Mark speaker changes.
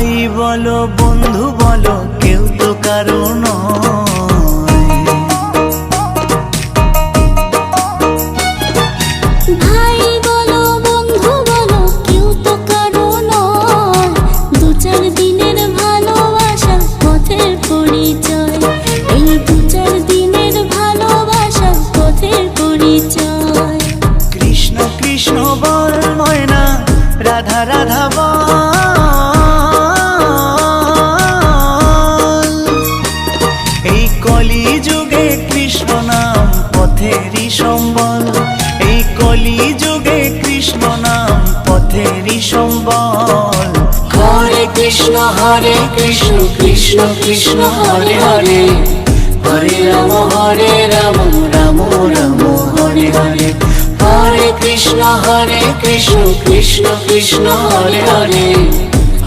Speaker 1: ভাই বলো বন্ধু বলো কেউ তো কারো নয়।
Speaker 2: ভাই বলো বন্ধু বলো কেউ তো কারো নয়, দু চার দিনের ভালোবাসার পথের পরিচয়, এই দু চার দিনের ভালোবাসার পথের পরিচয়।
Speaker 1: কৃষ্ণ কৃষ্ণ বল ময়না, রাধা রাধা বল, এই কলি যুগে কৃষ্ণ নাম পথেরই সম্বল, এই কলি যুগে কৃষ্ণ নাম পথেরই সম্বল।
Speaker 2: হরে কৃষ্ণ কৃষ্ণ কৃষ্ণ হরে হরে, হরে রাম রাম রাম হরে হরে। হরে কৃষ্ণ কৃষ্ণ কৃষ্ণ হরে হরে।